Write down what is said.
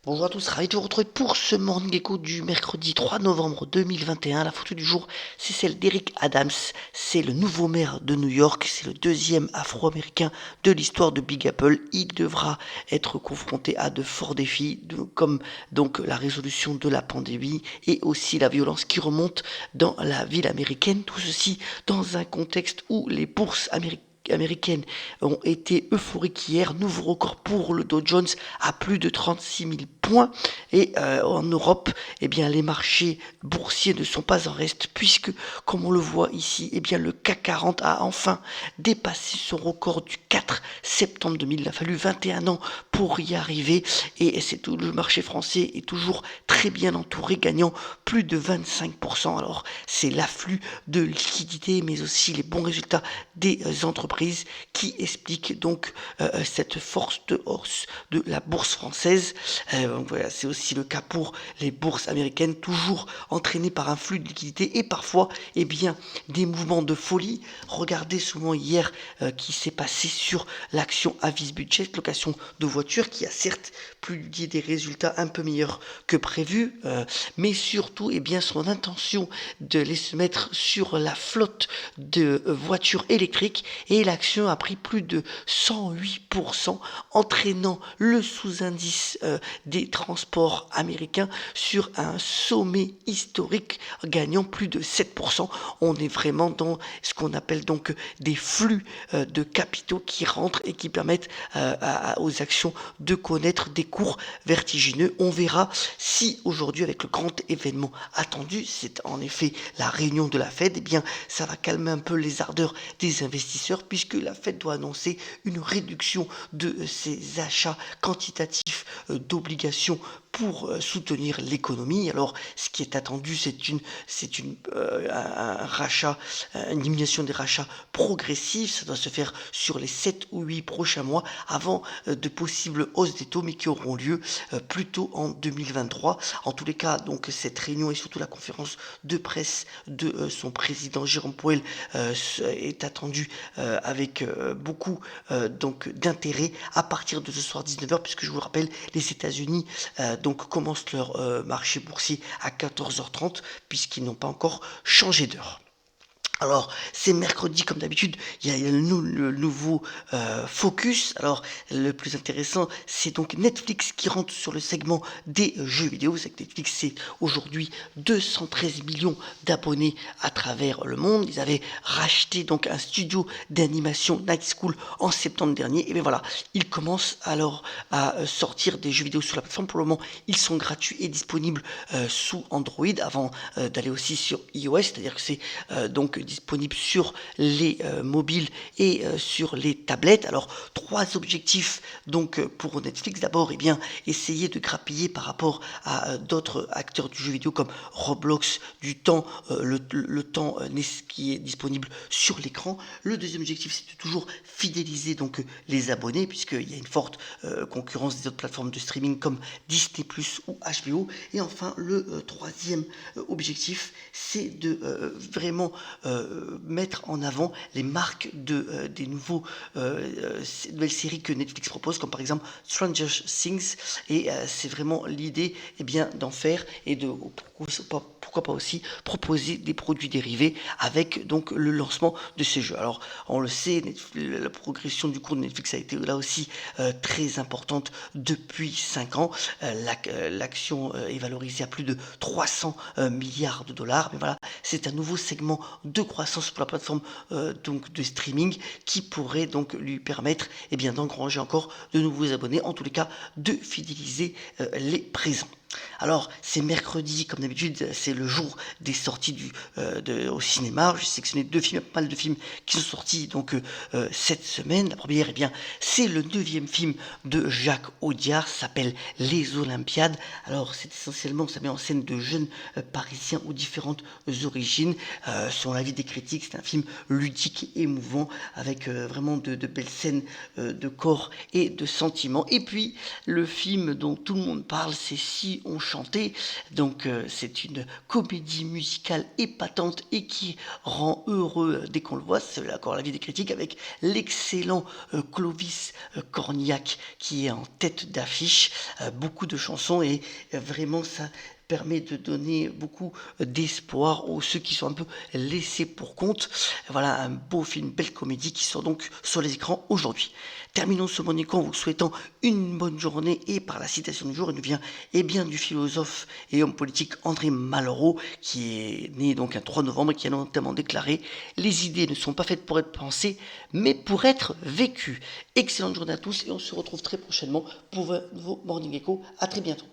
Bonjour à tous, ravi de vous retrouver pour ce Morning Echo du mercredi 3 novembre 2021. La photo du jour, c'est celle d'Eric Adams. C'est le nouveau maire de New York. C'est le deuxième afro-américain de l'histoire de Big Apple. Il devra être confronté à de forts défis, comme donc la résolution de la pandémie et aussi la violence qui remonte dans la ville américaine. Tout ceci dans un contexte où les bourses américaines ont été euphoriques hier. Nouveau record pour le Dow Jones à plus de 36 000 points. Et en Europe, eh bien, les marchés boursiers ne sont pas en reste puisque, comme on le voit ici, eh bien, le CAC 40 a enfin dépassé son record du 4 septembre 2000. Il a fallu 21 ans pour y arriver et c'est tout. Le marché français est toujours très bien entouré, gagnant plus de 25%. Alors, c'est l'afflux de liquidités, mais aussi les bons résultats des entreprises qui expliquent donc cette force de hausse de la bourse française. Donc voilà, c'est aussi le cas pour les bourses américaines, toujours entraînées par un flux de liquidités et parfois eh bien, des mouvements de folie. Regardez souvent hier qui s'est passé sur l'action Avis Budget, location de voitures, qui a certes publié des résultats un peu meilleurs que prévu, mais surtout eh bien, son intention de les se mettre sur la flotte de voitures électriques et l'action a pris plus de 108%, entraînant le sous-indice des transports américains sur un sommet historique, gagnant plus de 7%. On est vraiment dans ce qu'on appelle donc des flux de capitaux qui rentrent et qui permettent aux actions de connaître des cours vertigineux. On verra si aujourd'hui, avec le grand événement attendu, c'est en effet la réunion de la Fed, eh bien, ça va calmer un peu les ardeurs des investisseurs puisque la Fed doit annoncer une réduction de ses achats quantitatifs d'obligations pour soutenir l'économie. Alors, ce qui est attendu, un rachat, une diminution des rachats progressifs. Ça doit se faire sur les 7 ou 8 prochains mois avant de possibles hausses des taux, mais qui auront lieu plutôt en 2023. En tous les cas, donc, cette réunion et surtout la conférence de presse de son président Jérôme Powell est attendue avec beaucoup donc d'intérêt à partir de ce soir 19h, puisque je vous rappelle, les États-Unis donc commencent leur marché boursier à 14h30 puisqu'ils n'ont pas encore changé d'heure. Alors, c'est mercredi, comme d'habitude, il y a le nouveau focus. Alors, le plus intéressant, c'est donc Netflix qui rentre sur le segment des jeux vidéo. Vous savez que Netflix, c'est aujourd'hui 213 millions d'abonnés à travers le monde. Ils avaient racheté donc un studio d'animation Night School en septembre dernier. Et bien voilà, ils commencent alors à sortir des jeux vidéo sur la plateforme. Pour le moment, ils sont gratuits et disponibles sous Android avant d'aller aussi sur iOS. C'est-à-dire que c'est donc disponible sur les mobiles et sur les tablettes. Alors, trois objectifs donc pour Netflix. D'abord, eh bien, essayer de grappiller par rapport à d'autres acteurs du jeu vidéo comme Roblox du temps, le temps qui est disponible sur l'écran. Le deuxième objectif, c'est de toujours fidéliser donc les abonnés, puisqu'il y a une forte concurrence des autres plateformes de streaming comme Disney+ ou HBO. Et enfin, le troisième objectif, c'est de vraiment mettre en avant les marques des nouvelles séries que Netflix propose, comme par exemple Stranger Things. Et c'est vraiment l'idée eh bien, d'en faire et de pourquoi pas aussi proposer des produits dérivés avec donc le lancement de ces jeux. Alors on le sait, la progression du cours de Netflix a été là aussi très importante depuis 5 ans. L'action est valorisée à plus de 300 milliards de dollars. Mais voilà, c'est un nouveau segment de croissance pour la plateforme donc de streaming qui pourrait donc lui permettre eh bien, d'engranger encore de nouveaux abonnés, en tous les cas de fidéliser les présents. Alors, c'est mercredi, comme d'habitude, c'est le jour des sorties au cinéma. J'ai sélectionné pas mal de films qui sont sortis donc cette semaine. La première, eh bien, c'est le 9e film de Jacques Audiard, ça s'appelle Les Olympiades. Alors, c'est essentiellement, ça met en scène de jeunes Parisiens aux différentes origines. Selon l'avis des critiques, c'est un film ludique et émouvant, avec vraiment de belles scènes de corps et de sentiments. Et puis, le film dont tout le monde parle, c'est Si ont chanté. Donc c'est une comédie musicale épatante et qui rend heureux dès qu'on le voit. C'est encore l'avis des critiques avec l'excellent Clovis Cornillac qui est en tête d'affiche. Beaucoup de chansons et vraiment ça permet de donner beaucoup d'espoir aux ceux qui sont un peu laissés pour compte. Voilà un beau film, belle comédie qui sort donc sur les écrans aujourd'hui. Terminons ce Morning Call en vous souhaitant une bonne journée et par la citation du jour, elle nous vient bien du philosophe et homme politique André Malraux qui est né donc un 3 novembre et qui a notamment déclaré: les idées ne sont pas faites pour être pensées mais pour être vécues. Excellente journée à tous et on se retrouve très prochainement pour un nouveau Morning Echo. À très bientôt.